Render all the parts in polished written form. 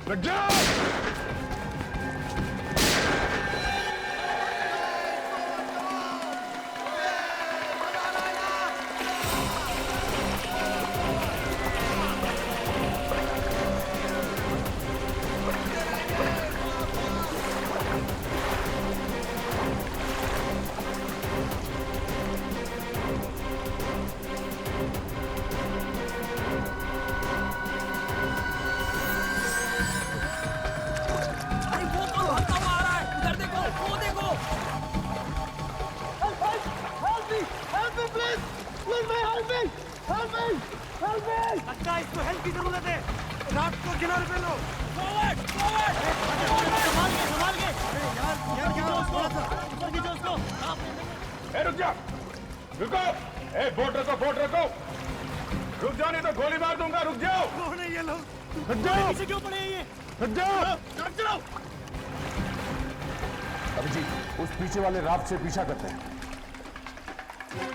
लग जाओ। लगता है इसको हेल्प की जरूरत है। रात को किनारे पे लो। फॉरवर्ड संभाल के यार क्या उसको ऊपर खींचो उसको। ए रुक जा, रुको। ए बोट रखो। रुक जाओ नहीं तो गोली मार दूंगा। रुक जाओ। कौन है ये लोग? रुक जाओ। पीछे क्यों पड़े हैं ये? रुक जाओ। चलो। अभिजीत, उस पीछे वाले राफ्ट से पीछा करते हैं।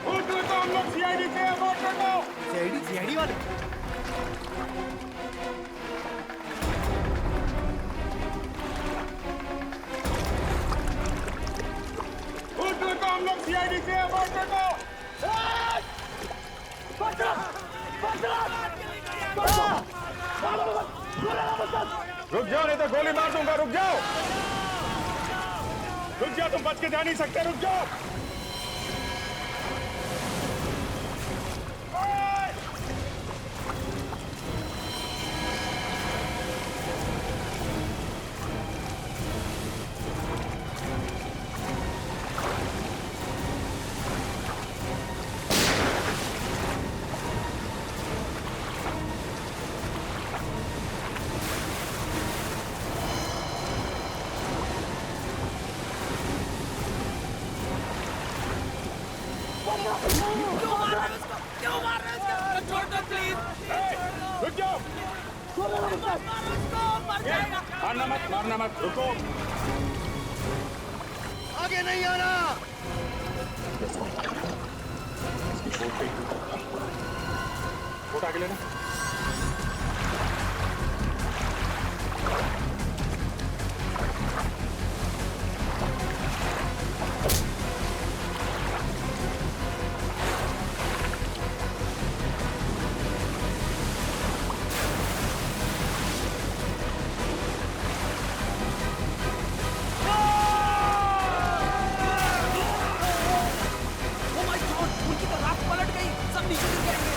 बोट रखो, हम लोग सीआईडी से हैं, बोट रखो। सीआईडी वाले? बोट रखो, हम लोग सीआईडी से हैं, बोट रखो। रुक जाओ नहीं तो गोली मार दूंगा। रुक जाओ। तुम बच के जा नहीं सकते। रुक जाओ। क्यों मार रहे हो उसको? छोड़ दो प्लीज। रुक जाओ। मर जाएगा। मारना मत। रुको। आगे नहीं आना। बोट आगे लेना। Oh my God, उनकी तो राफ्ट पलट गई। सब नीचे गिर जाएंगे।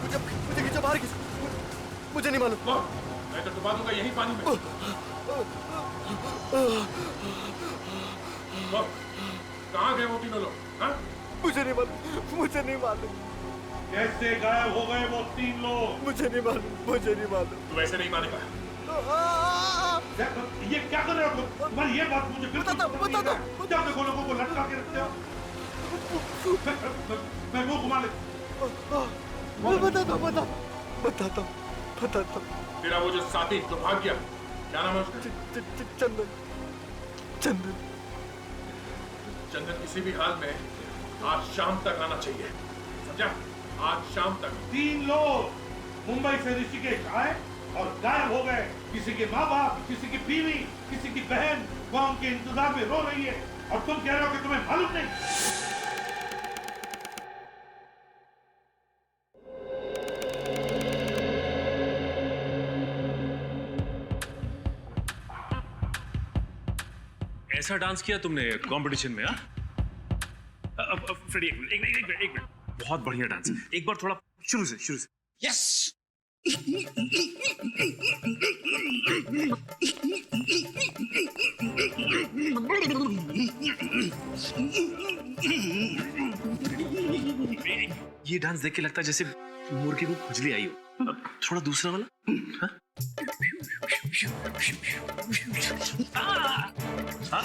मुझे खींचो बाहर खींचो। मुझे नहीं मालूम। मैं तो डुबा दूंगा यही पानी में। कहाँ गए वो तीनों लोग? हाँ? मुझे नहीं मालूम। कैसे गायब हो गए वो तीन लोग? मुझे नहीं मालूम। तू ऐसे नहीं मानेगा। ये क्या कर रहे हो तुम? तुम्हारी ये बात मुझे बिल्कुल बता दो। जब देखो लोगों को लटका के रखते हो। मैं मुंह घुमा ले। बताता हूँ। तेरा वो जो साथी जो भाग गया, क्या नाम है उसका? चंदन। चंदन किसी भी हाल में आज शाम तक आना चाहिए, समझा? आज शाम तक। तीन लोग मुंबई से ऋषिकेश आए और गायब हो गए। किसी के माँ बाप, किसी की बीवी, किसी की बहन वहां उनके इंतजार में रो रही है और तुम कह रहे हो कि तुम्हें मालूम नहीं। ऐसा डांस किया तुमने कंपटीशन में? हाँ फ्रेडी, एक मिनट, बहुत बढ़िया डांस। एक बार थोड़ा शुरू से। यस ये डांस देख के लगता है जैसे मुर्गे को खुजली आई हो। अब थोड़ा दूसरा वाला। हाँ? हाँ?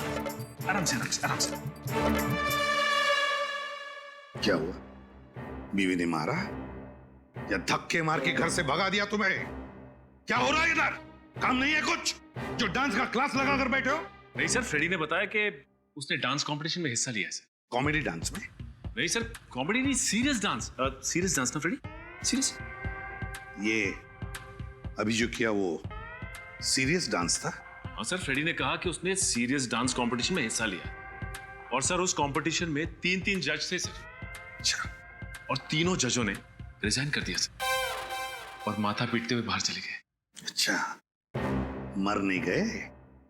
आराम से आराम से आराम से। क्या हुआ? बीवी ने मारा या धक्के मार के घर से भगा दिया तुम्हें? क्या हो रहा है इधर? काम नहीं है कुछ जो डांस का क्लास लगा कर बैठे हो? नहीं सर, फ्रेडी ने बताया कि उसने डांस कंपटीशन में हिस्सा लिया है सर। कॉमेडी डांस में? नहीं सर, कॉमेडी नहीं, सीरियस डांस। सीरियस डांस ना फ्रेडी, सीरियस। ये अभी जो किया वो सीरियस डांस था? हाँ सर, फ्रेडी ने कहा कि उसने सीरियस डांस कंपटीशन में हिस्सा लिया। और सर उस कंपटीशन में 3 जज थे सर। अच्छा। और तीनों जजों ने रिजाइन कर दिया सर और माथा पीटते हुए बाहर चले गए। अच्छा, मर नहीं गए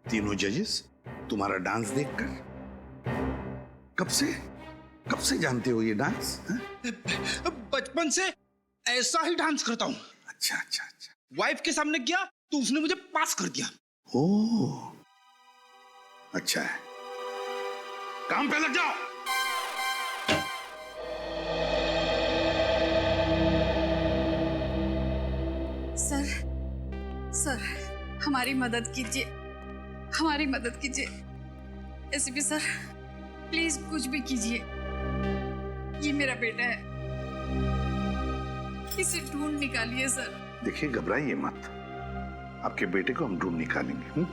तीनों जजेस तुम्हारा डांस देखकर? कब से जानते हो ये डांस? बचपन से ऐसा ही डांस करता हूँ। अच्छा अच्छा अच्छा। वाइफ के सामने किया तो उसने मुझे पास कर दिया। ओह, अच्छा है, काम पे लग जाओ। सर, हमारी मदद कीजिए, हमारी मदद कीजिए। एसीपी सर, प्लीज कुछ भी कीजिए। ये मेरा बेटा है, इसे ढूंढ निकालिए सर। देखिए, घबराइए मत, आपके बेटे को हम ढूंढ निकालेंगे।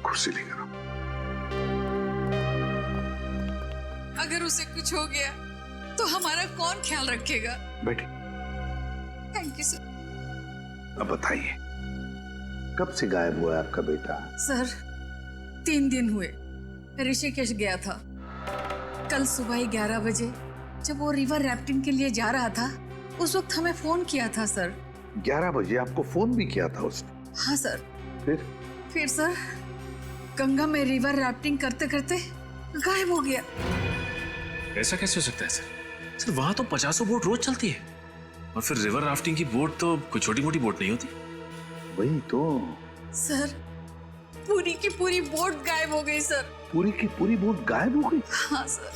कुर्सी लेकर आओ। अगर उसे कुछ हो गया तो हमारा कौन ख्याल रखेगा? बैठे। Thank you sir. अब बताइए, कब से गायब हुआ है आपका बेटा? सर, 3 दिन हुए। ऋषिकेश गया था। कल सुबह ही 11 बजे जब वो रिवर राफ्टिंग के लिए जा रहा था, उस वक्त हमें फोन किया था सर। 11 बजे आपको फोन भी किया था उसने? हाँ सर। फिर सर, गंगा में रिवर राफ्टिंग करते करते गायब हो गया। ऐसा कैसे हो सकता है सर? सर वहां तो 50 बोट रोज चलती है और फिर रिवर राफ्टिंग की बोट तो कोई छोटी मोटी बोट नहीं होती। वही तो सर, पूरी की पूरी बोट गायब हो गई सर। पूरी की पूरी बोट गायब हो गई? हाँ सर।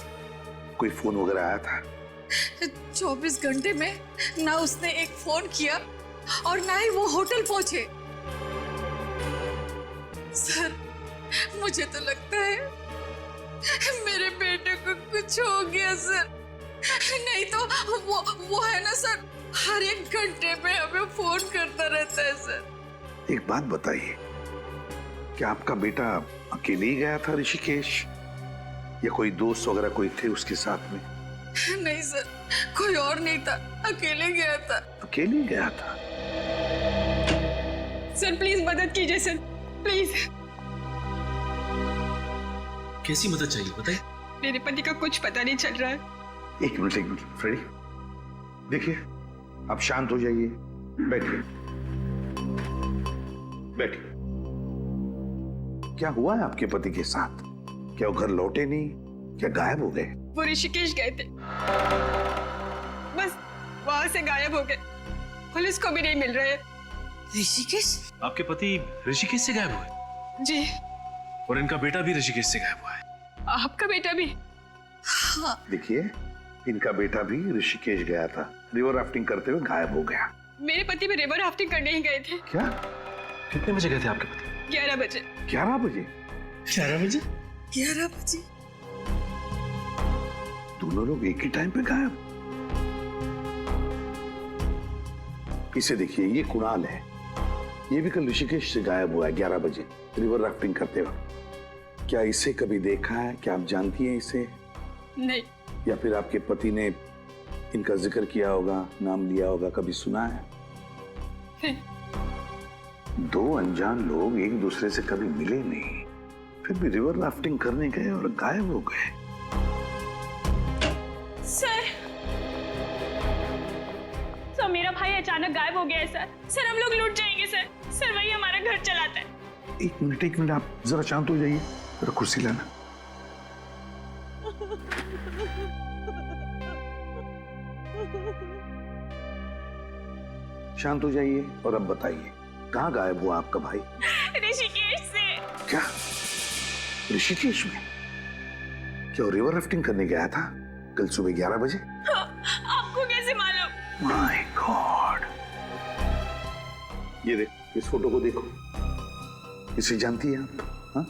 कोई फोन वगैरह आया था? 24 घंटे में ना उसने एक फोन किया और ना ही वो होटल पहुंचे। सर, मुझे तो लगता है मेरे बेटे को कुछ हो गया सर। नहीं तो वो है ना सर, हर एक घंटे में हमें फोन करता रहता है सर। एक बात बताइए, क्या आपका बेटा अकेले ही गया था ऋषिकेश या कोई दोस्त वगैरह कोई थे उसके साथ में? नहीं सर, कोई और नहीं था, अकेले गया था। अकेले गया था? सर प्लीज मदद कीजिए सर, प्लीज। कैसी मदद चाहिए बताइए? मेरे पति का कुछ पता नहीं चल रहा है। एक मिनट फ्रेडी, देखिए आप शांत हो जाइए, बैठिए बैठिए। क्या हुआ है आपके पति के साथ? क्या वो घर लौटे नहीं? क्या गायब हो गए? वो ऋषिकेश गए थे, बस वहां से गायब हो गए। पुलिस को भी नहीं मिल रहे। ऋषिकेश? आपके पति ऋषिकेश से गायब हुए? जी। और इनका बेटा भी ऋषिकेश से गायब हुआ है? आपका बेटा भी? हाँ। देखिए, इनका बेटा भी ऋषिकेश गया था, रिवर राफ्टिंग करते हुए गायब हो गया। मेरे पति भी रिवर राफ्टिंग करने ही गए थे। क्या? कितने बजे गए थे आपके पति? 11 बजे। 11 बजे? 11 बजे? 11 बजे। दोनों लोग एक ही टाइम पे गायब? इसे देखिए, ये कुणाल है, ये भी कल ऋषिकेश से गायब हुआ है 11 बजे रिवर राफ्टिंग करते वक्त। क्या इसे कभी देखा है? क्या आप जानती हैं इसे? नहीं। या फिर आपके पति ने इनका जिक्र किया होगा, नाम लिया होगा, कभी सुना है? नहीं। 2 अनजान लोग एक दूसरे से कभी मिले नहीं, फिर भी रिवर राफ्टिंग करने गए और गायब हो गए। सर, मेरा भाई अचानक गायब हो गया है सर। सर हम लोग लूट जाएंगे सर। सर वही हमारा घर चलाता है। एक मिनट, आप जरा शांत हो जाइए, जरा कुर्सी लाना। शांत हो जाइए और अब बताइए, कहाँ गायब हुआ आपका भाई? ऋषिकेश से। क्या ऋषिकेश में? क्या वो रिवर राफ्टिंग करने गया था कल सुबह 11 बजे? आपको कैसे मालूम? My God! ये देख, इस फोटो को देखो, इसे जानती है आप? हाँ,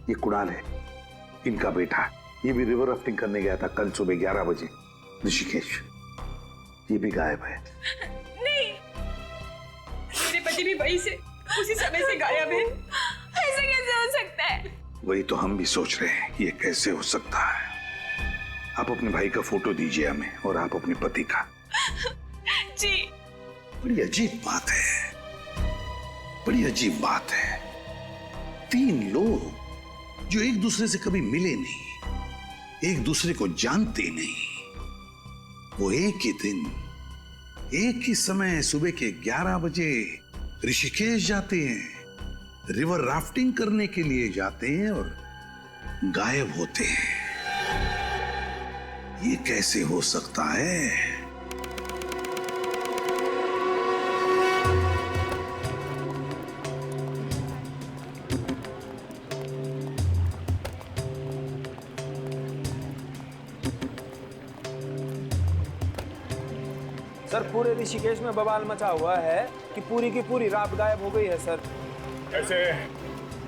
ये कुणाल है, इनका बेटा। ये भी रिवर राफ्टिंग करने गया था कल सुबह 11 बजे ऋषिकेश। ये भी गायब है। नहीं, मेरे पति भी वहीं से उसी समय से गायब है। ऐसा कैसे हो सकता है? वही तो हम भी सोच रहे हैं, ये कैसे हो सकता है। आप अपने भाई का फोटो दीजिए हमें, और आप अपने पति का। जी। बड़ी अजीब बात है, बड़ी अजीब बात है। 3 लोग जो एक दूसरे से कभी मिले नहीं, एक दूसरे को जानते नहीं, वो एक ही दिन, एक ही समय सुबह के 11 बजे ऋषिकेश जाते हैं, रिवर राफ्टिंग करने के लिए जाते हैं और गायब होते हैं। ये कैसे हो सकता है? सर, पूरे ऋषिकेश में बवाल मचा हुआ है कि पूरी की पूरी राफ्ट गायब हो गई है सर।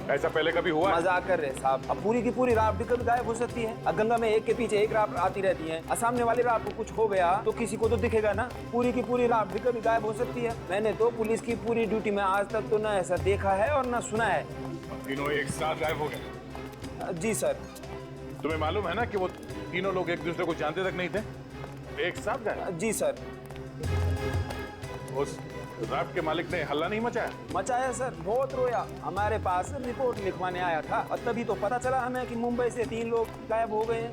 ऐसा पहले कभी हुआ? मजाक कर रहे साहब। अब पूरी की पूरी राफ्ट भी कभी गायब हो सकती है। अब गंगा में एक के पीछे एक राफ्ट आती रहती है, और सामने वाली राफ्ट को कुछ हो गया तो किसी को तो दिखेगा ना। पूरी की पूरी राफ्ट भी कभी गायब हो सकती है। मैंने तो पुलिस की पूरी ड्यूटी में आज तक तो ना ऐसा देखा है और ना सुना है। तीनों एक साथ गायब हो गए? जी सर। तुम्हें मालूम है ना कि वो तीनों लोग एक दूसरे को जानते तक नहीं थे, एक साथ गायब? जी सर। उस राफ्ट के मालिक ने हल्ला नहीं मचाया? मचाया सर, बहुत रोया। हमारे पास रिपोर्ट लिखवाने आया था, और तभी तो पता चला हमें कि मुंबई से 3 लोग गायब हो गए हैं।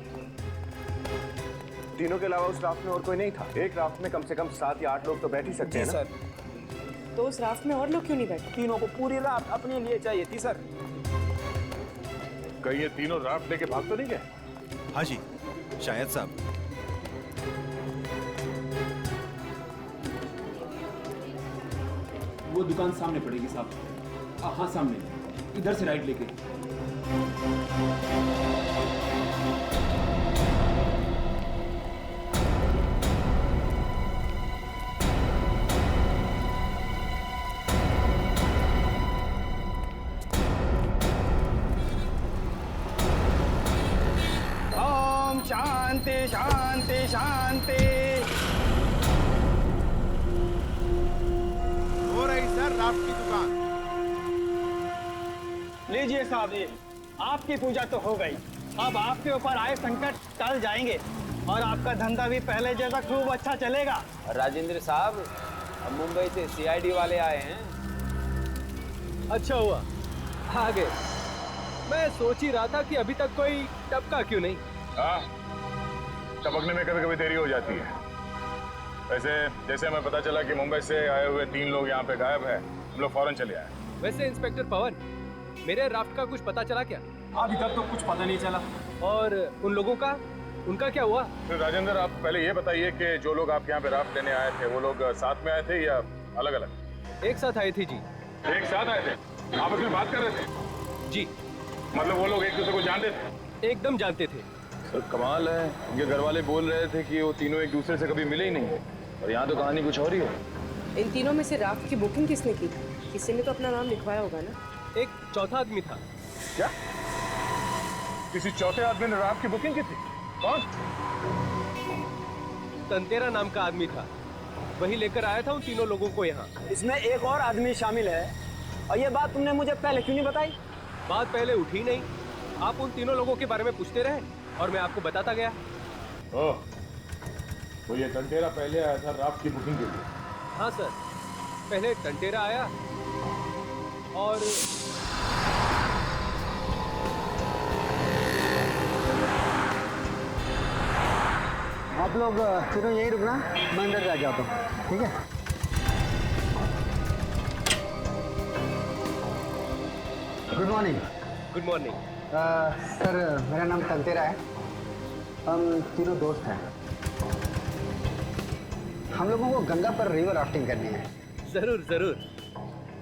तीनों के अलावा उस राफ्ट में और कोई नहीं था? एक राफ्ट में कम से कम 7 या 8 लोग तो बैठ ही सकते हैं ना? सर। तो उस राफ्ट में और लोग क्यों नहीं बैठे? तीनों को पूरी राफ्ट अपने लिए चाहिए थी सर। कहीं ये तीनों राफ्ट लेके भाग तो नहीं गए? हाँ जी, शायद साहब। वो दुकान सामने पड़ेगी साहब। हाँ सामने, इधर से राइट लेके। ओम शांति शांति शांति। हो रही सर राफ्ट की दुकान। लीजिए साहब, ये आपकी पूजा तो हो गई। अब आपके ऊपर आए संकट टल जाएंगे और आपका धंधा भी पहले जैसा खूब अच्छा चलेगा। राजेंद्र साहब, अब मुंबई से CID वाले आए हैं। अच्छा हुआ आ गए। मैं सोच ही रहा था कि अभी तक कोई टपका क्यों नहीं। हाँ, टपकने में कभी कभी देरी हो जाती है। वैसे जैसे हमें पता चला कि मुंबई से आए हुए 3 लोग यहाँ पे गायब है, हम लोग फौरन चले आए। वैसे इंस्पेक्टर पवन, मेरे राफ्ट का कुछ पता चला क्या? अभी तक तो कुछ पता नहीं चला। और उन लोगों का, उनका क्या हुआ? तो राजेंद्र, आप पहले ये बताइए कि जो लोग आपके यहाँ पे राफ्ट लेने आए थे, वो लोग साथ में आए थे या अलग अलग? एक साथ आए थे जी। एक साथ आए थे? आपस में बात कर रहे थे? जी। मतलब वो लोग एक दूसरे को जानते थे? एकदम जानते थे। सर कमाल है, उनके घर वाले बोल रहे थे कि वो तीनों एक दूसरे से कभी मिले ही नहीं, और यहाँ तो कहानी कुछ और ही है। इन तीनों में से राफ्ट की बुकिंग किसने की? किसी ने तो अपना नाम लिखवाया होगा ना? एक चौथा आदमी था। क्या? किसी चौथे आदमी ने राफ्ट की बुकिंग की थी? कौन? तंतेरा नाम का आदमी था, वही लेकर आया था उन तीनों लोगों को यहाँ। इसमें एक और आदमी शामिल है, और ये बात तुमने मुझे पहले क्यों नहीं बताई? बात पहले उठी नहीं, आप उन तीनों लोगों के बारे में पूछते रहे और मैं आपको बताता गया। ओह, तो ये टंटेरा पहले आया था राफ्ट की बुकिंग के लिए? हाँ सर, पहले टंटेरा आया और आप लोग तीनों यही रुकना, मैं अंदर जा जाता हूँ, ठीक है? Good morning. Good morning. Sir, मेरा नाम तंतेरा है। हम तीनों दोस्त हैं। हम लोगों को गंगा पर रिवर राफ्टिंग करनी है। जरूर जरूर।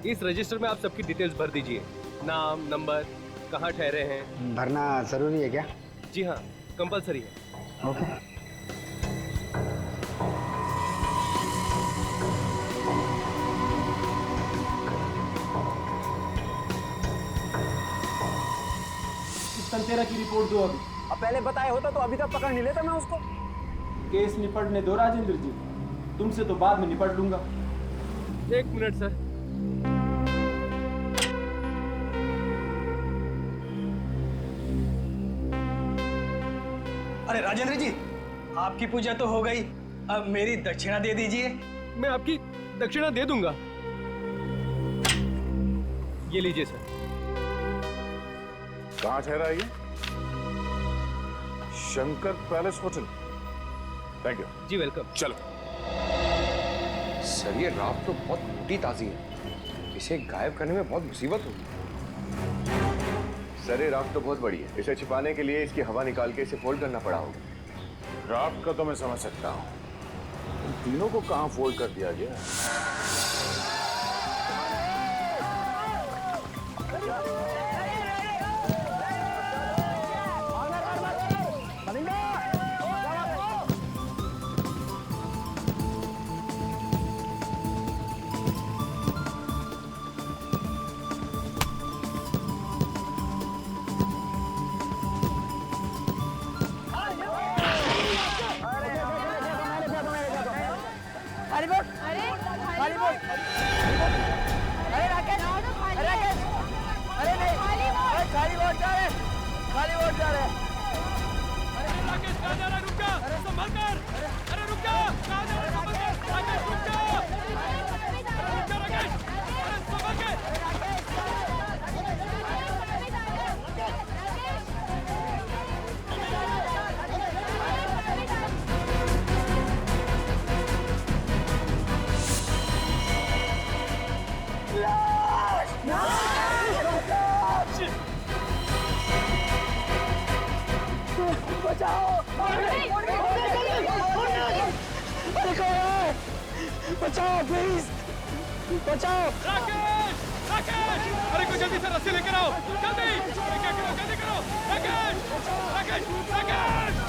इस रजिस्टर में आप सबकी डिटेल्स भर दीजिए, नाम, नंबर, कहाँ ठहरे हैं। भरना जरूरी है क्या? जी हाँ, कंपलसरी है। ओके। तेरा की रिपोर्ट दो अभी। अब पहले बताया होता तो अभी तक पकड़ नहीं लेता मैं उसको। केस निपटने दो राजेंद्र जी, तुमसे तो बाद में निपट लूंगा। 1 मिनट सर। अरे राजेंद्र जी, आपकी पूजा तो हो गई, अब मेरी दक्षिणा दे दीजिए। मैं आपकी दक्षिणा दे दूंगा। ये लीजिए सर। कहाँ ठहरा है ये? Shankar palace hotel. Thank you. जी वेलकम। चलो। सर ये रात तो बहुत मोटी ताजी है, इसे गायब करने में बहुत मुसीबत होगी। सर ये राफ्ट तो बहुत बड़ी है, इसे छिपाने के लिए इसकी हवा निकाल के इसे फोल्ड करना पड़ा होगा। राफ्ट का तो मैं समझ सकता हूँ, उन तीनों को कहाँ फोल्ड कर दिया गया? बचाओ प्लीज, बचाओ। राकेश, राकेश, अरे कोई जल्दी से रस्सी लेकर आओ, जल्दी। क्या करो, जल्दी करो। राकेश, राकेश, राकेश।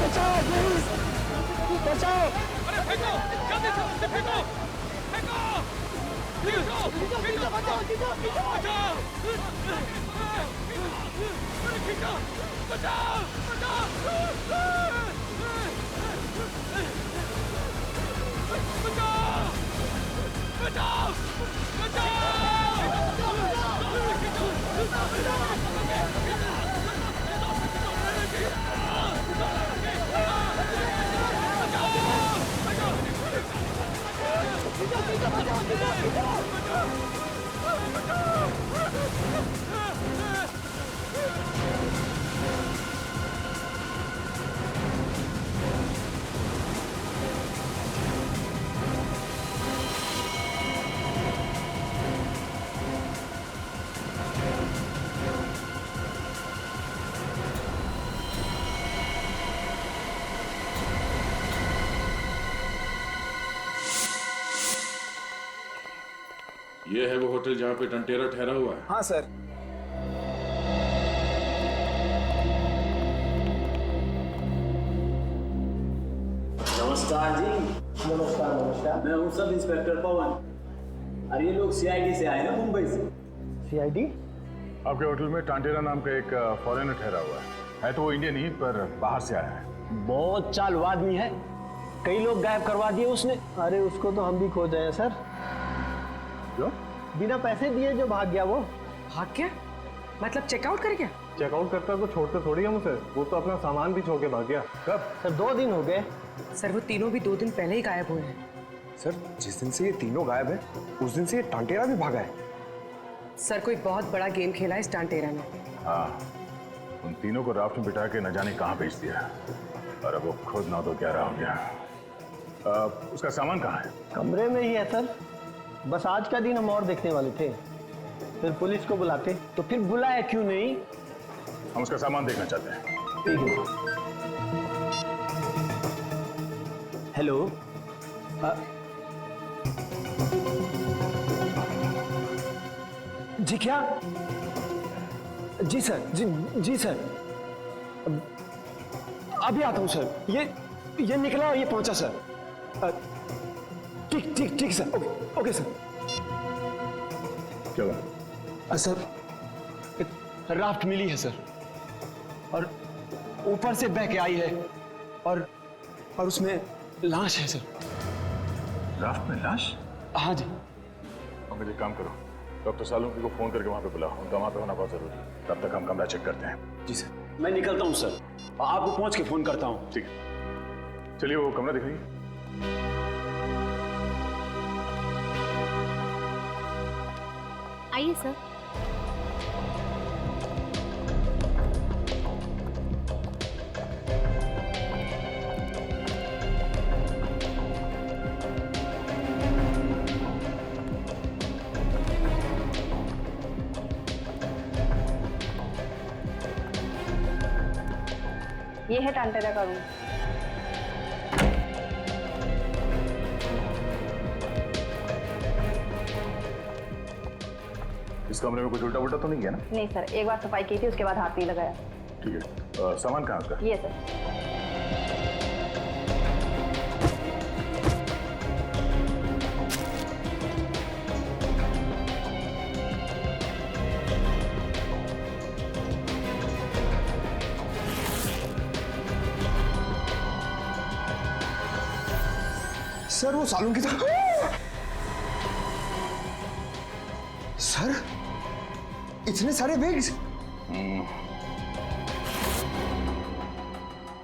बचाओ प्लीज, बचाओ। अरे फेंको, जल्दी से रस्सी फेंको, फेंको, फेंको, फेंको, बचाओ, बचाओ, अरे खींचो, बचाओ, बचाओ, बचाओ, बचाओ, ये है वो होटल जहाँ पे टंटेरा ठहरा हुआ है? हाँ सर। नमस्कार जी। नमस्कार नमस्कार। मैं हूँ सब इंस्पेक्टर पवन। अरे ये लोग सीआईडी से आए ना, मुंबई से। सीआईडी? आपके होटल में टांटेरा नाम का एक फॉरेनर ठहरा हुआ है तो वो इंडियन ही पर बाहर से आया है। बहुत चालू आदमी है, कई लोग गायब करवा दिए उसने। अरे उसको तो हम भी खोज रहे हैं सर। क्यों? बिना पैसे दिए जो भाग गया वो। भाग गया? मतलब चेकआउट कर गया? चेकआउट करता को छोड़ते थोड़ी हम उसे, वो तो अपना सामान भी छोड़ के भाग गया। कब? सर 2 दिन हो गए। सर वो तीनों भी 2 दिन पहले ही गायब हुए हैं। सर जिस दिन से ये तीनों गायब है उस दिन से ये टांटेरा भी भागा है। सर कोई बहुत बड़ा गेम खेला है इस टांटेरा ने। हाँ, उन तीनों को राफ्ट में बिठा के न जाने कहाँ भेज दिया और अब वो खुद 9 तो 11 हो गया। उसका सामान कहाँ है? कमरे में ही है सर। बस आज का दिन हम और देखने वाले थे, फिर पुलिस को बुलाते। तो फिर बुलाया क्यों नहीं? हम उसका सामान देखना चाहते हैं। ठीक है। हेलो, जी क्या? जी सर, जी सर, अभी आता हूँ सर। ये निकला और ये पहुंचा सर। ठीक सर। Okay sir. क्या हुआ? सर, राफ्ट मिली है सर, और ऊपर से बह के आई है, और उसमें लाश है सर। राफ्ट में लाश? हाँ जी। अब मुझे काम करो, डॉक्टर सालुंकी को फोन करके वहां पे बुलाओ। उनका वहां पे होना बहुत जरूरी है। तब तक हम कमरा चेक करते हैं। जी सर। मैं निकलता हूँ सर, आपको पहुंच के फोन करता हूँ। ठीक है, चलिए वो कमरा दिखाइए। आइए सर। ये है टांटेरा का रूम। इस कमरे में कुछ उल्टा पुल्टा तो नहीं किया ना? नहीं सर, एक बार सफाई की थी, उसके बाद हाथ नहीं लगाया। ठीक है, सामान कहाँ उसका? ये सर। सर वो सालुंकी था। सर इतने सारे बैग्स।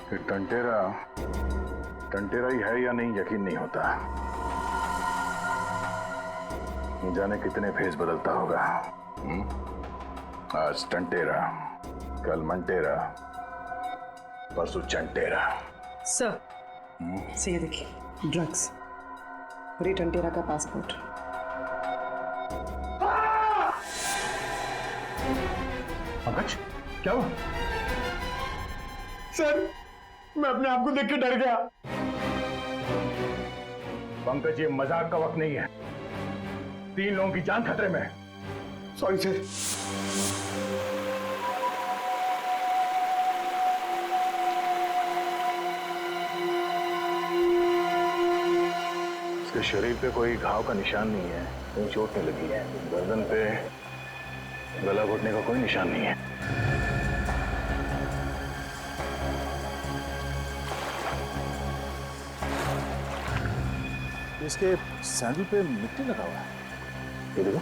ये टंटेरा ही है या नहीं यकीन नहीं होता। न जाने कितने भेष बदलता होगा। आज टंटेरा, कल मंटेरा, परसों चंटेरा। सर, से ये देखिए, ड्रग्स और ये टंटेरा का पासपोर्ट। पंकज, क्या हुआ? सर, मैं अपने आप को देख के डर गया। पंकज, ये मजाक का वक्त नहीं है। 3 लोगों की जान खतरे में है। Sorry sir. इसके शरीर पे कोई घाव का निशान नहीं है, कहीं चोट नहीं लगी है। गर्दन पे गला घोटने का कोई निशान नहीं है। इसके सैंडल पे मिट्टी लगा हुआ है। ये देखो।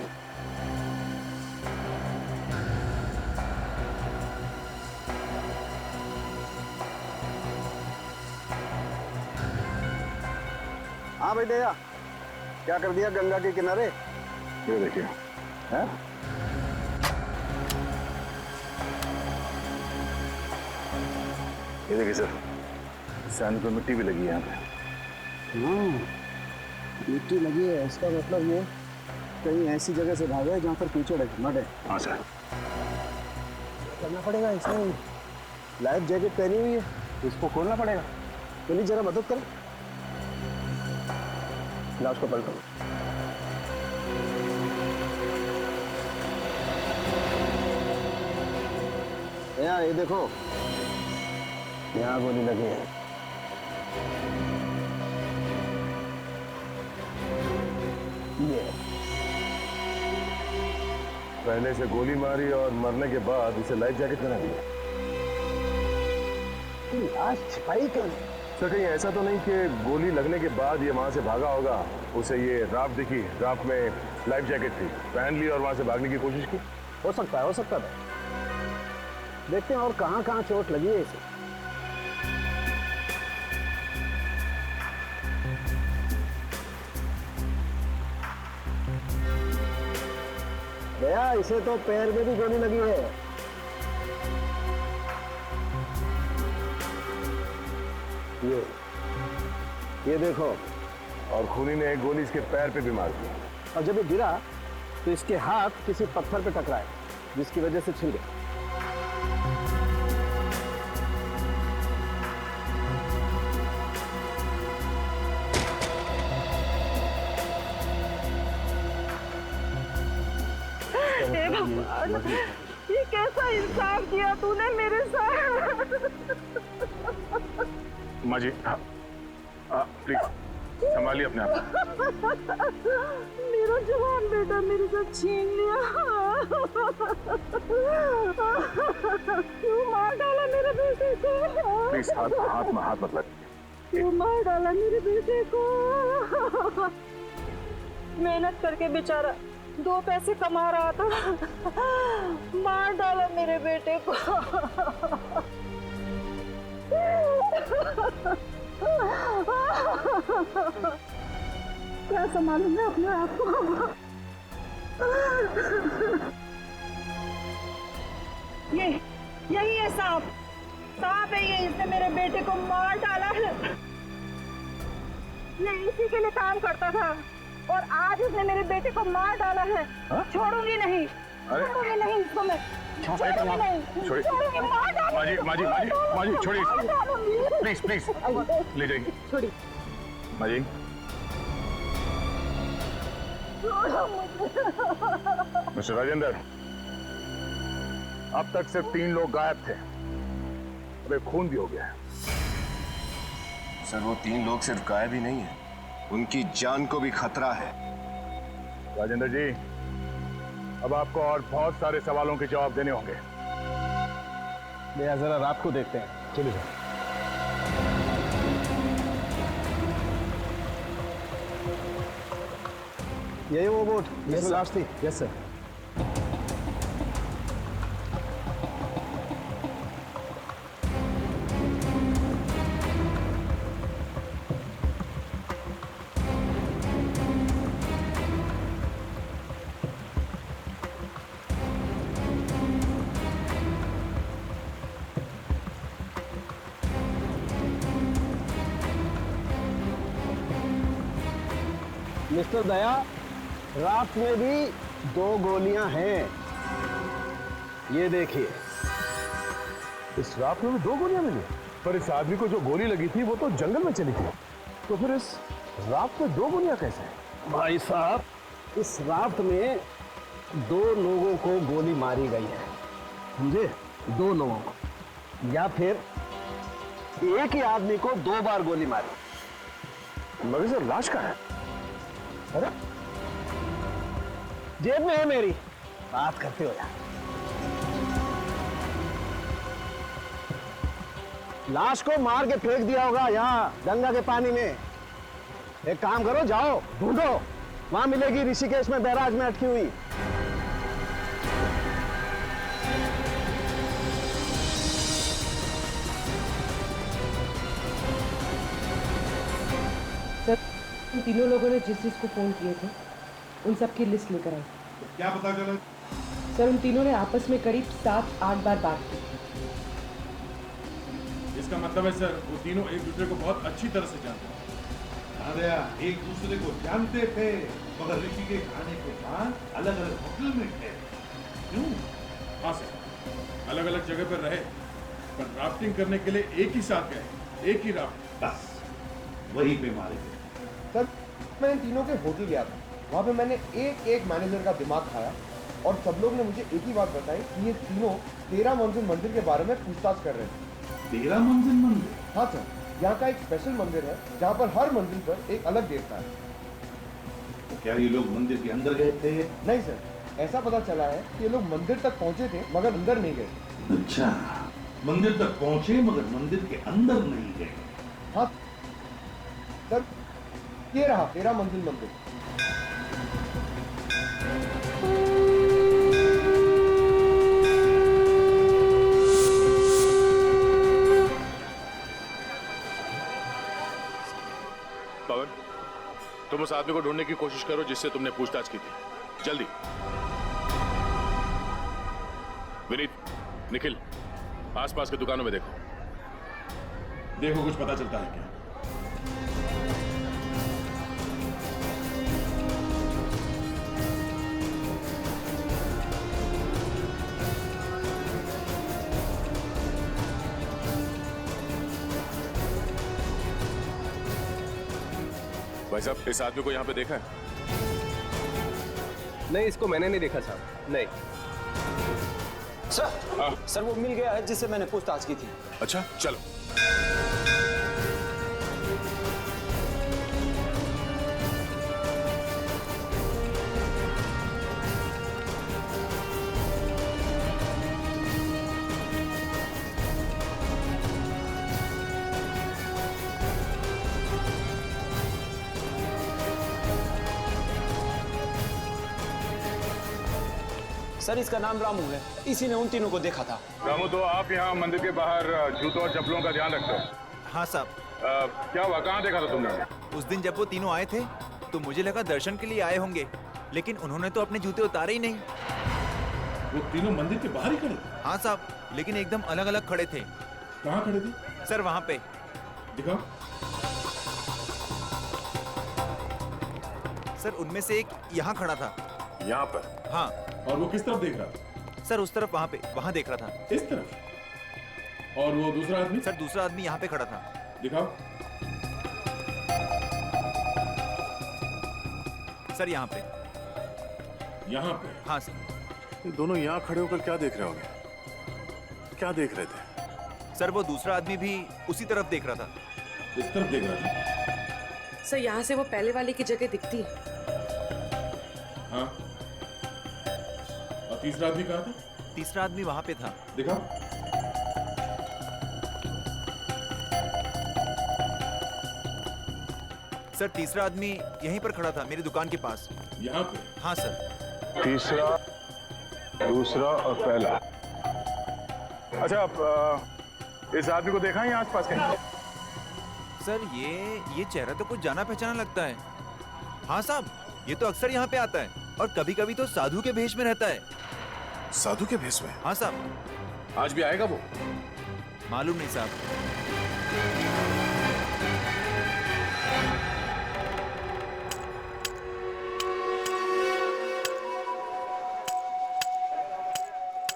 हाँ भाई दया, क्या कर दिया गंगा के किनारे? ये देखिए। हैं? ये देखिए सर, सैंडल पे मिट्टी भी लगी है यहाँ पे। मिट्टी लगी है, इसका मतलब ये कहीं ऐसी जगह से भागा है जहाँ पर कीचड़ है, मड है। हाँ सर। करना पड़ेगा, इसमें लाइफ जैकेट पहनी हुई है, इसको खोलना पड़ेगा। पुलिस जरा मदद करो। लाश को पलटो। यहाँ ये देखो, यहाँ गोली लगी है। ये पहले से गोली मारी और मरने के बाद इसे लाइफ जैकेट पहना दिया। लाश छिपाई क्यों? सर कहीं ऐसा तो नहीं कि गोली लगने के बाद ये वहां से भागा होगा, उसे ये राफ्ट दिखी, राफ्ट में लाइफ जैकेट थी, पहन ली और वहां से भागने की कोशिश की? हो सकता था। देखते हैं और कहाँ कहाँ चोट लगी है इसे। भैया, इसे तो पैर में भी गोली लगी है। ये देखो। और खूनी ने एक गोली इसके पैर पे भी मार दी। और जब ये गिरा तो इसके हाथ किसी पत्थर पे टकराए, जिसकी वजह से छिल गए। हे भगवान, ये कैसा इंसाफ किया तूने मेरे साथ। माँ जी प्लीज संभालिए अपने आप। मेरा जवान बेटा मेरे साथ छीन लिया। क्यों मार डाला मेरे बेटे को? प्लीज हाथ मत लग। क्यों मार डाला मेरे बेटे को? मेहनत करके बेचारा 2 पैसे कमा रहा था, मार डाला मेरे बेटे को। क्या संभालूं मैं अपने आप को? यही है सांप है ये, इसने मेरे बेटे को मार डाला है। ये इसी के लिए काम करता था और आज इसने मेरे बेटे को मार डाला है। छोड़ूंगी नहीं, छोड़ूंगी नहीं इसको मैं, छोड़ूंगी नहीं, छोड़ूंगी। माँ जी छोड़िए, प्लीज ले जाइए। छोड़िए माँ जी। मिस्टर राजेंद्र, अब तक सिर्फ 3 लोग गायब थे, अब एक खून भी हो गया है। सर वो 3 लोग सिर्फ गायब ही नहीं है, उनकी जान को भी खतरा है। राजेंद्र जी, अब आपको और बहुत सारे सवालों के जवाब देने होंगे। जरा रात को देखते हैं। चलिए सर। यही वो बोट जिसमें लाश थी? Yes sir. मिस्टर दया, राफ्ट में भी 2 गोलियां हैं। ये देखिए। इस राफ्ट में 2 गोलियां मिली, पर इस आदमी को जो गोली लगी थी वो तो जंगल में चली थी, तो फिर इस राफ्ट में 2 गोलियां कैसे हैं? भाई साहब, इस राफ्ट में 2 लोगों को गोली मारी गई है, समझे? 2 लोगों को, या फिर एक ही आदमी को 2 बार गोली मारी। मगर सर लाश कहाँ है? अरे जेब में है मेरी, बात करते हो यार। लाश को मार के फेंक दिया होगा यहाँ गंगा के पानी में। एक काम करो, जाओ ढूंढो, वहां मिलेगी ऋषिकेश में बैराज में अटकी हुई। सर, उन 3 लोगों ने जिस को फोन किए थे उन सब की लिस्ट लेकर आई। क्या पता चला? सर, उन तीनों ने आपस में करीब 7-8 बार बात की। इसका मतलब है सर वो तीनों एक दूसरे को बहुत अच्छी तरह से जानते हैं। अरे एक दूसरे को जानते थे, मगर ऋषिकेश आने के बाद अलग अलग होटल में थे। क्यों? हाँ सर, अलग अलग जगह पर रहे, पर राफ्टिंग करने के लिए एक ही साथ गए, एक ही राफ्ट, बस वहीं पे मारे गए। सर मैं इन तीनों के होटल गया था, वहाँ पे मैंने एक मैनेजर का दिमाग खाया और सब लोग ने मुझे एक ही बात बताई कि ये तीनों 13 मंजिल मंदिर के बारे में पूछताछ कर रहे थे। 13 मंजिल मंदिर? हाँ सर, यहाँ का एक स्पेशल मंदिर है जहाँ पर हर मंजिल पर एक अलग देवता है। तो क्या ये लोग मंदिर के अंदर गए थे? नहीं सर, ऐसा पता चला है कि ये लोग मंदिर तक पहुँचे थे मगर अंदर नहीं गए। अच्छा, मंदिर तक पहुँचे मगर मंदिर के अंदर नहीं गए। हाँ सर, ये रहा 13 मंजिल मंदिर। पवन, तुम उस आदमी को ढूंढने की कोशिश करो जिससे तुमने पूछताछ की थी, जल्दी। विनीत, निखिल, आसपास की दुकानों में देखो। देखो कुछ पता चलता है क्या? भाई साहब, इस आदमी को यहाँ पे देखा है? नहीं, इसको मैंने नहीं देखा साहब, नहीं। सर वो मिल गया है जिससे मैंने पूछताछ की थी। अच्छा, चलो। सर इसका नाम रामू है, इसी ने उन तीनों को देखा था। रामू, तो आप यहाँ मंदिर के बाहर जूतों और चप्पलों का ध्यान रखते हो? हाँ साहब। क्या हुआ, कहाँ देखा था तुमने? उस दिन जब वो तीनों आए थे तो मुझे लगा दर्शन के लिए आए होंगे, लेकिन उन्होंने तो अपने जूते उतारे ही नहीं। वो तीनों मंदिर के बाहर ही खड़े थे? हाँ साहब, लेकिन एकदम अलग अलग खड़े थे। कहाँ खड़े थे? सर वहाँ पे। दिखाओ। सर उनमें से एक यहाँ खड़ा था। यहाँ पर? हाँ। और वो किस तरफ देख रहा था? सर उस तरफ, वहाँ पे, वहाँ देख रहा था। इस तरफ? और वो दूसरा आदमी? सर दूसरा आदमी यहाँ पे खड़ा था। दिखाओ। सर यहाँ पे। यहाँ पे? हाँ सर। ये दोनों यहाँ खड़े होकर क्या देख रहे होंगे? क्या देख रहे थे? सर वो दूसरा आदमी भी उसी तरफ देख रहा था। इस तरफ देख रहा था? सर यहाँ से वो पहले वाले की जगह दिखती है। हाँ। और तीसरा आदमी कहाँ था? तीसरा आदमी वहाँ पे था। दिखाओ। सर तीसरा आदमी यहीं पर खड़ा था, मेरी दुकान के पास। यहाँ पे? हाँ सर। तीसरा, दूसरा और पहला। अच्छा, इस आदमी को देखा है यहाँ आसपास कहीं? सर ये चेहरा तो कुछ जाना पहचाना लगता है। हाँ साहब, ये तो अक्सर यहाँ पे आता है और कभी कभी तो साधु के भेष में रहता है। साधु के भेष में? हाँ साहब। आज भी आएगा वो? मालूम नहीं साहब।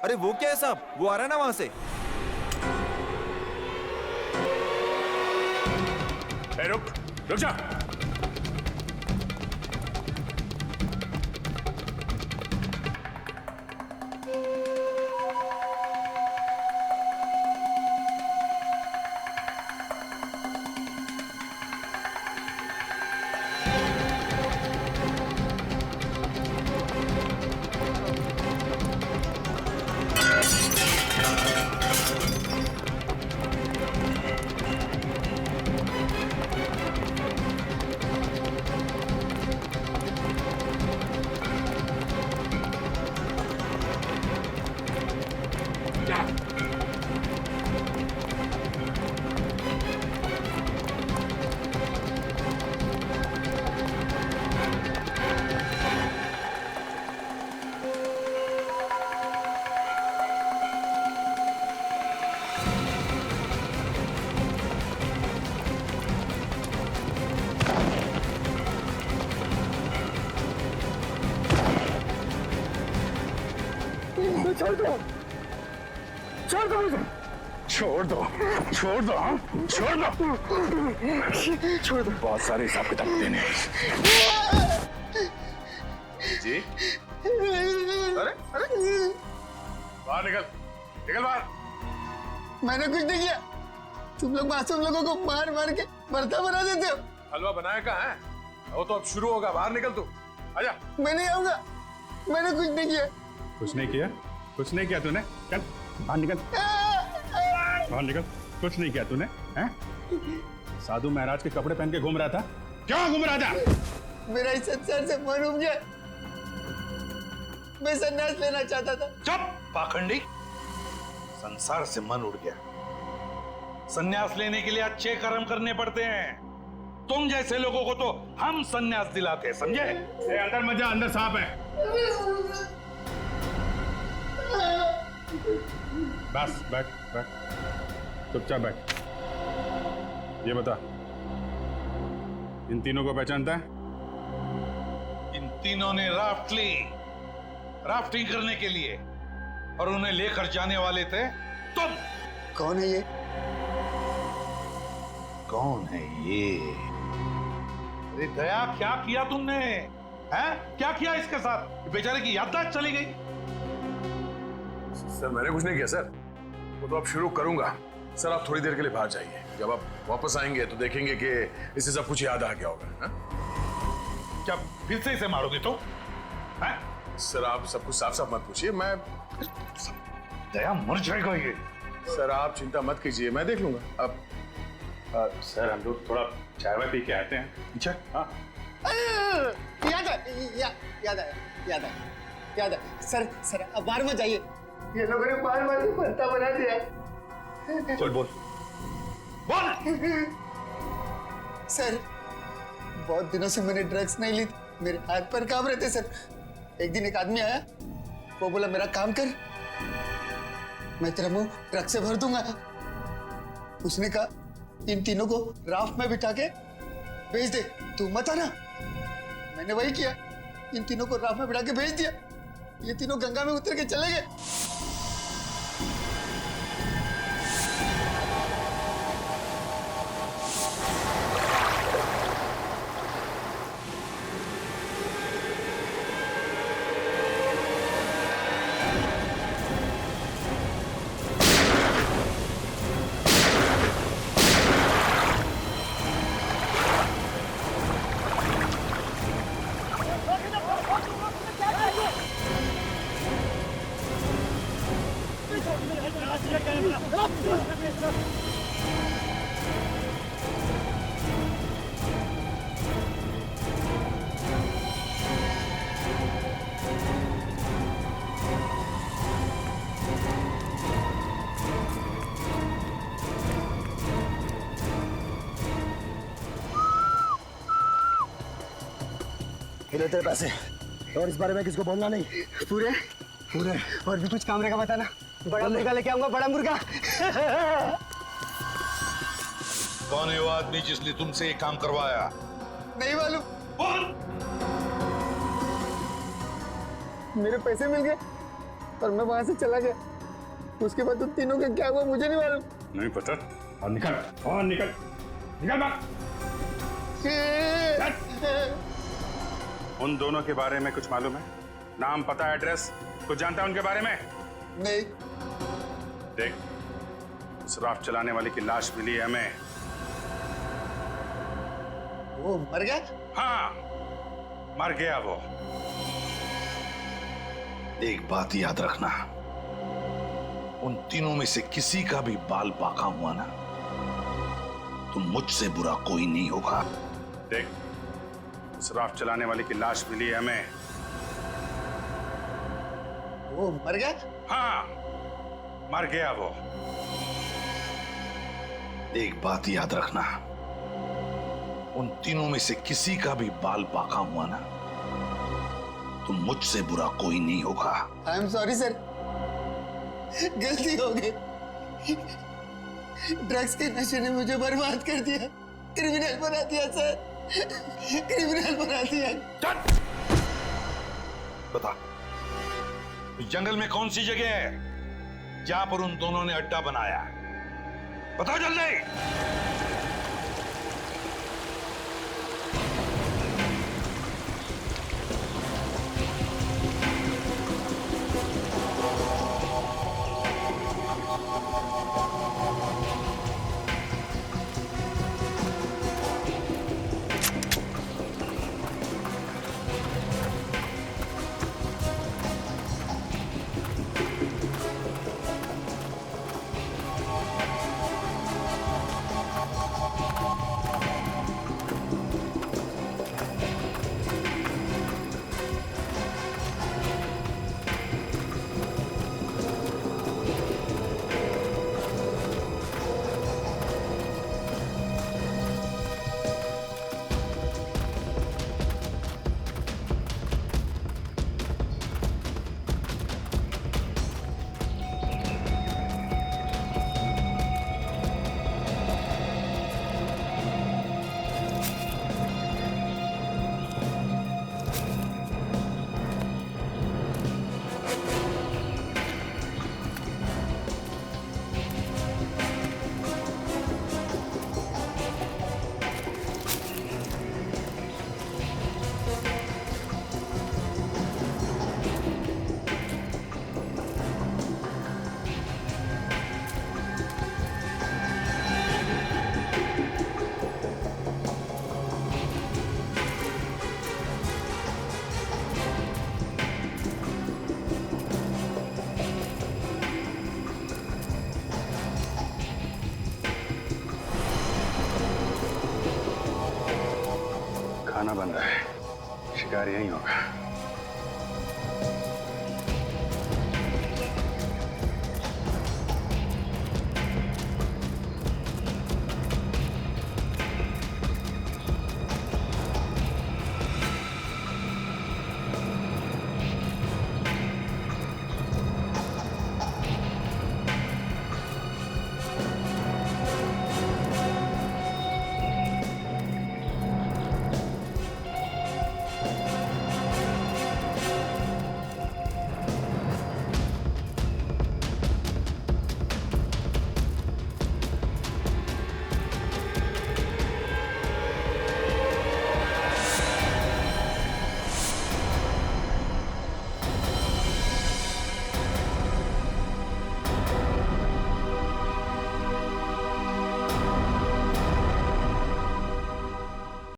अरे वो क्या है साहब, वो आ रहा है ना वहां से। रुक जा। छोड़ दो, छोड़ दो मुझे, छोड़ दो, छोड़ दो, हाँ? छोड़ दो, छोड़ दो। बहुत सारे हिसाब किताब देने हैं। जी? अरे बाहर निकल, निकल बाहर। मैंने कुछ नहीं किया, तुम लोग मासूम लोगों को मार मार के भरता बना देते हो। हलवा बनाया कहाँ है? वो तो अब शुरू होगा, बाहर निकल तू, आजा। मैं नहीं आऊंगा, मैंने कुछ नहीं किया। कुछ नहीं किया? कुछ नहीं किया तूने? चल बाहर निकल, बाहर निकल। कुछ नहीं किया तूने, हैं? साधु महाराज के कपड़े पहन के घूम रहा था, क्यों घूम रहा था? मेरा इस संसार से मन उब गया, मैं संन्यास लेना चाहता था। चुप पाखंडी, संसार से मन उड़ गया। संन्यास लेने के लिए अच्छे कर्म करने पड़ते हैं। तुम जैसे लोगों को तो हम संन्यास दिलाते, समझे? अंदर मत जा, अंदर सांप है। बस बैठ बैठ, चुपचाप बैठ। ये बता, इन तीनों को पहचानता है? इन तीनों ने राफ्ट ली, राफ्टिंग करने के लिए, और उन्हें लेकर जाने वाले थे तुम। कौन है ये? कौन है ये? अरे दया, क्या किया तुमने? हैं? क्या किया इसके साथ? बेचारे की याददाश्त चली गई। सर मैंने कुछ नहीं किया सर, वो तो अब शुरू करूंगा। सर आप थोड़ी देर के लिए बाहर जाइए, जब आप वापस आएंगे तो देखेंगे कि इसे सब कुछ याद आ गया होगा। हा? क्या फिर से इसे मारोगे तो? हैं? सर आप सब कुछ साफ साफ मत पूछिए, मैं दया मर जाएगा ये। सर आप चिंता मत कीजिए, मैं देख लूंगा। अब सर हम लोग थोड़ा चाय वाय पी के आते हैं। अच्छा हाँ याद है सर अब बाहर मत जाइए। ये लोगों ने बार बार बनता बना दिया। चल बोल सर बहुत दिनों से मैंने ड्रग्स नहीं ली, मेरे हाथ पर कांप रहे थे सर। एक दिन एक आदमी आया, वो बोला मेरा काम कर, मैं तेरा मुंह ड्रग्स से भर दूंगा। उसने कहा इन तीनों को राफ्ट में बिठा के भेज दे, तू मत आना। मैंने वही किया, इन तीनों को राफ्ट में बिठा के भेज दिया। ये तीनों गंगा में उतर के चले गए। तेरे पैसे, और इस बारे में किसको बोलना नहीं। पूरे और भी कुछ काम रहेगा बताना। बड़ा मुर्गा लेके आऊंगा, बड़ा मुर्गा। कौन है वो आदमी जिसने तुमसे ये काम करवाया? नहीं मालूम। बोल। मेरे पैसे मिल गए और मैं वहां से चला गया। उसके बाद उन तीनों का क्या हुआ मुझे नहीं मालूम। नहीं पता। और निकल बाहर। उन दोनों के बारे में कुछ मालूम है? नाम, पता, एड्रेस कुछ जानता है उनके बारे में? नहीं। देख, उस राफ्ट चलाने वाले की लाश मिली है हमें। वो मर गया? हाँ, मर गया वो। एक बात याद रखना, उन तीनों में से किसी का भी बाल पाका हुआ ना, तो मुझसे बुरा कोई नहीं होगा। देख, उस राफ्ट चलाने वाले की लाश मिली है हमें। वो मर गया? हाँ, मर गया वो। एक बात याद रखना, उन तीनों में से किसी का भी बाल पाका हुआ ना, तो मुझसे बुरा कोई नहीं होगा। आई एम सॉरी सर, गलती हो गई। ड्रग्स के नशे ने मुझे बर्बाद कर दिया, क्रिमिनल बना दिया सर, क्रिमिनल बना दिया। बता, जंगल में कौन सी जगह है जहां पर उन दोनों ने अड्डा बनाया? बता जल्दी। खाना बन रहा है, शिकार यहीं होगा।